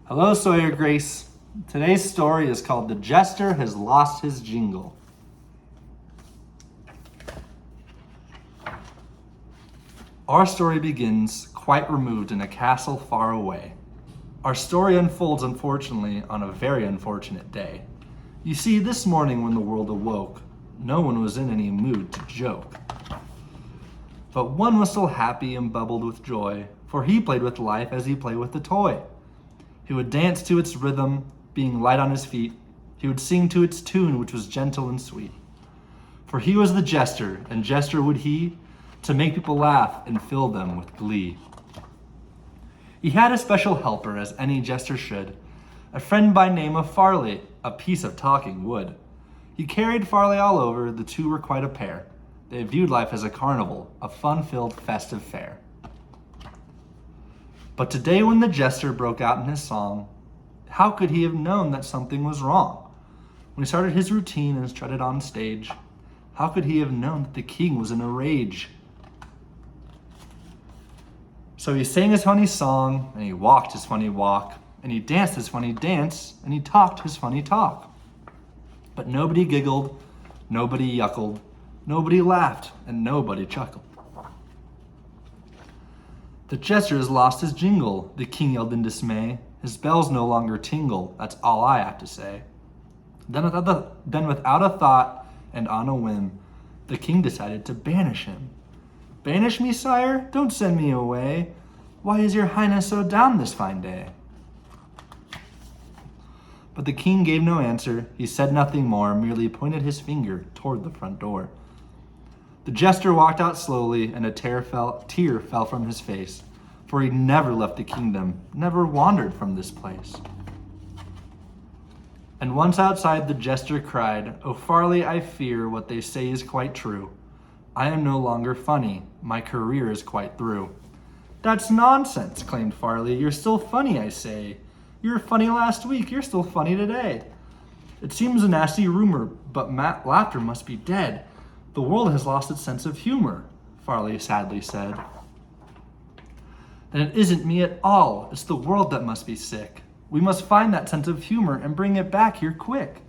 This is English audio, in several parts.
Hello, Sawyer Grace. Today's story is called The Jester Has Lost His Jingle. Our story begins quite removed in a castle far away. Our story unfolds, unfortunately, on a very unfortunate day. You see, this morning when the world awoke, no one was in any mood to joke. But one was still happy and bubbled with joy, for he played with life as he played with a toy. He would dance to its rhythm, being light on his feet. He would sing to its tune, which was gentle and sweet. For he was the jester, and jester would he, to make people laugh and fill them with glee. He had a special helper, as any jester should, a friend by name of Farley, a piece of talking wood. He carried Farley all over, the two were quite a pair. They viewed life as a carnival, a fun-filled festive fair. But today when the jester broke out in his song, how could he have known that something was wrong? When he started his routine and strutted on stage, how could he have known that the king was in a rage? So he sang his funny song, and he walked his funny walk, and he danced his funny dance, and he talked his funny talk. But nobody giggled, nobody yuckled, nobody laughed, and nobody chuckled. The jester has lost his jingle, the king yelled in dismay. His bells no longer tingle, that's all I have to say. Then without a thought and on a whim, the king decided to banish him. Banish me, sire? Don't send me away. Why is your highness so down this fine day? But the king gave no answer. He said nothing more, merely pointed his finger toward the front door. The jester walked out slowly, and a tear fell from his face, for he never left the kingdom, never wandered from this place. And once outside, the jester cried, "Oh, Farley, I fear what they say is quite true. I am no longer funny. My career is quite through." "That's nonsense," claimed Farley. "You're still funny, I say. You were funny last week. You're still funny today. It seems a nasty rumor, but laughter must be dead. The world has lost its sense of humor," Farley sadly said. "Then it isn't me at all. It's the world that must be sick. We must find that sense of humor and bring it back here quick."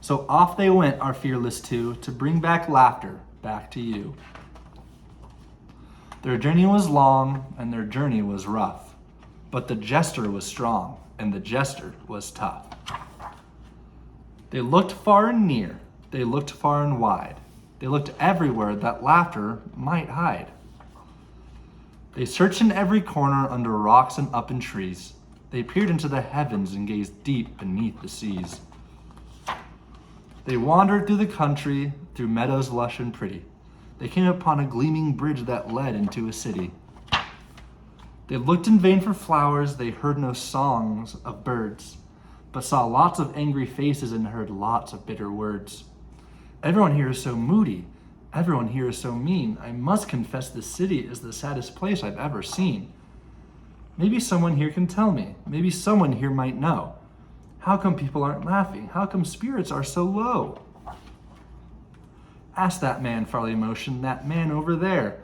So off they went, our fearless two, to bring back laughter back to you. Their journey was long and their journey was rough, but the jester was strong and the jester was tough. They looked far and near, they looked far and wide. They looked everywhere that laughter might hide. They searched in every corner, under rocks and up in trees. They peered into the heavens and gazed deep beneath the seas. They wandered through the country, through meadows lush and pretty. They came upon a gleaming bridge that led into a city. They looked in vain for flowers, they heard no songs of birds, but saw lots of angry faces and heard lots of bitter words. "Everyone here is so moody. Everyone here is so mean. I must confess this city is the saddest place I've ever seen. Maybe someone here can tell me. Maybe someone here might know. How come people aren't laughing? How come spirits are so low?" "Ask that man," Farley motioned, "that man over there.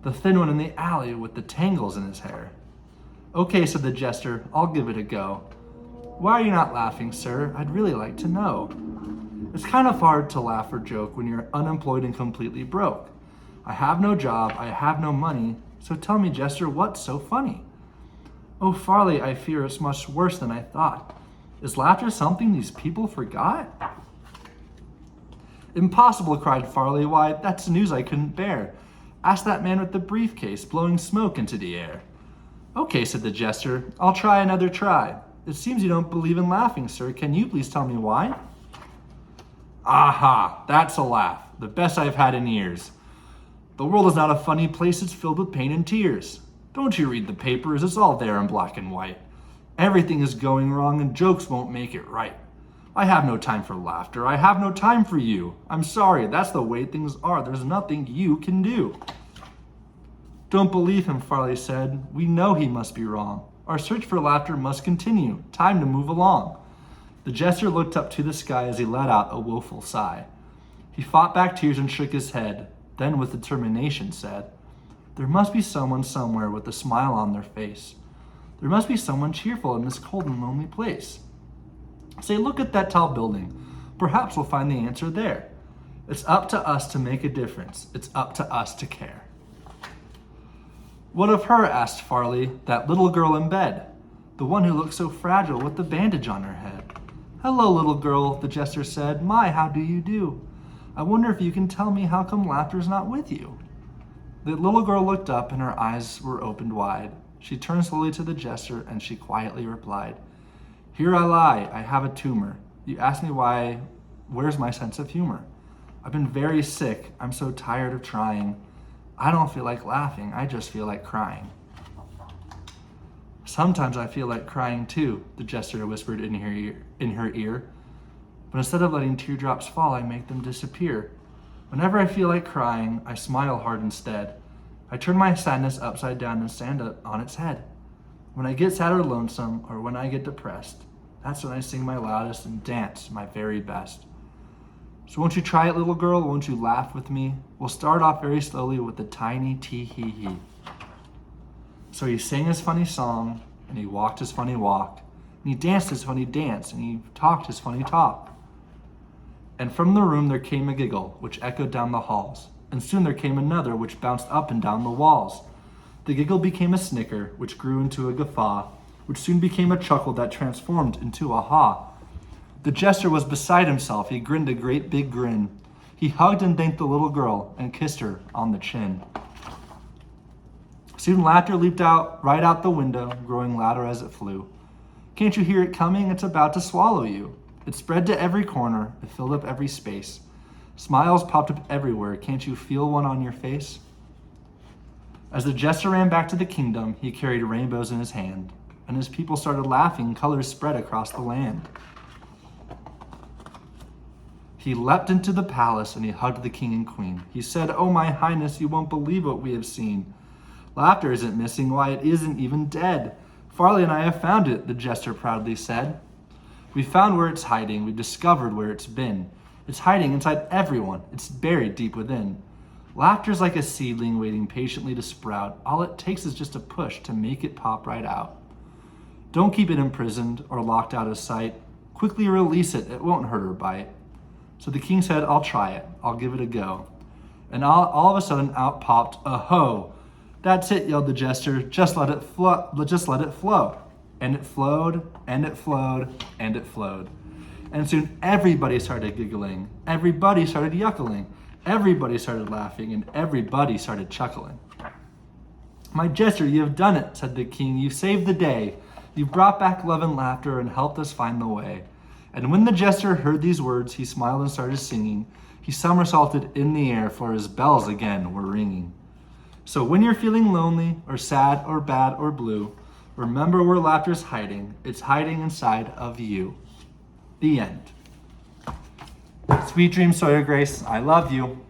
The thin one in the alley with the tangles in his hair." "Okay," said the jester, "I'll give it a go. Why are you not laughing, sir? I'd really like to know. It's kind of hard to laugh or joke when you're unemployed and completely broke. I have no job, I have no money, so tell me, jester, what's so funny?" "Oh, Farley, I fear it's much worse than I thought. Is laughter something these people forgot?" "Impossible," cried Farley. "Why, that's news I couldn't bear. Ask that man with the briefcase blowing smoke into the air." "Okay," said the jester, "I'll try another try. It seems you don't believe in laughing, sir. Can you please tell me why?" "Aha, that's a laugh, the best I've had in years. The world is not a funny place, it's filled with pain and tears. Don't you read the papers, it's all there in black and white. Everything is going wrong and jokes won't make it right. I have no time for laughter, I have no time for you. I'm sorry, that's the way things are, there's nothing you can do." "Don't believe him," Farley said. "We know he must be wrong. Our search for laughter must continue, time to move along." The jester looked up to the sky as he let out a woeful sigh. He fought back tears and shook his head, then with determination said, "There must be someone somewhere with a smile on their face. There must be someone cheerful in this cold and lonely place. Say, look at that tall building. Perhaps we'll find the answer there. It's up to us to make a difference. It's up to us to care. What of her? Asked Farley, that little girl in bed, the one who looked so fragile with the bandage on her head. Hello, little girl, the jester said. My, how do you do? I wonder if you can tell me how come Laughter's not with you. The little girl looked up and her eyes were opened wide. She turned slowly to the jester and she quietly replied, Here I lie, I have a tumor. You ask me why, where's my sense of humor? I've been very sick, I'm so tired of trying. I don't feel like laughing, I just feel like crying. Sometimes I feel like crying too, the jester whispered in her ear. But instead of letting teardrops fall, I make them disappear. Whenever I feel like crying, I smile hard instead. I turn my sadness upside down and stand up on its head. When I get sad or lonesome, or when I get depressed, that's when I sing my loudest and dance my very best. So won't you try it, little girl? Won't you laugh with me? We'll start off very slowly with a tiny tee-hee-hee. So he sang his funny song, and he walked his funny walk, and he danced his funny dance, and he talked his funny talk. And from the room there came a giggle, which echoed down the halls, and soon there came another, which bounced up and down the walls. The giggle became a snicker, which grew into a guffaw, which soon became a chuckle that transformed into a haw. The jester was beside himself. He grinned a great big grin. He hugged and thanked the little girl and kissed her on the chin. Soon laughter leaped out right out the window, growing louder as it flew. Can't you hear it coming? It's about to swallow you. It spread to every corner. It filled up every space. Smiles popped up everywhere. Can't you feel one on your face? As the jester ran back to the kingdom, he carried rainbows in his hand. And as people started laughing, colors spread across the land. He leapt into the palace and he hugged the king and queen. He said, Oh, my highness, you won't believe what we have seen. Laughter isn't missing, why it isn't even dead. Farley and I have found it, the jester proudly said. We found where it's hiding, we discovered where it's been. It's hiding inside everyone, it's buried deep within. Laughter's like a seedling waiting patiently to sprout. All it takes is just a push to make it pop right out. Don't keep it imprisoned or locked out of sight. Quickly release it, it won't hurt or bite. So the king said, I'll try it, I'll give it a go. And all of a sudden out popped a hoe. That's it, yelled the jester, just let it flow, just let it flow. And it flowed, and it flowed, and it flowed. And soon everybody started giggling, everybody started yuckling, everybody started laughing, and everybody started chuckling. My jester, you have done it, said the king, you've saved the day. You've brought back love and laughter and helped us find the way. And when the jester heard these words, he smiled and started singing. He somersaulted in the air, for his bells again were ringing. So when you're feeling lonely, or sad, or bad, or blue, remember where laughter's hiding. It's hiding inside of you. The end. Sweet dreams, Sawyer Grace. I love you.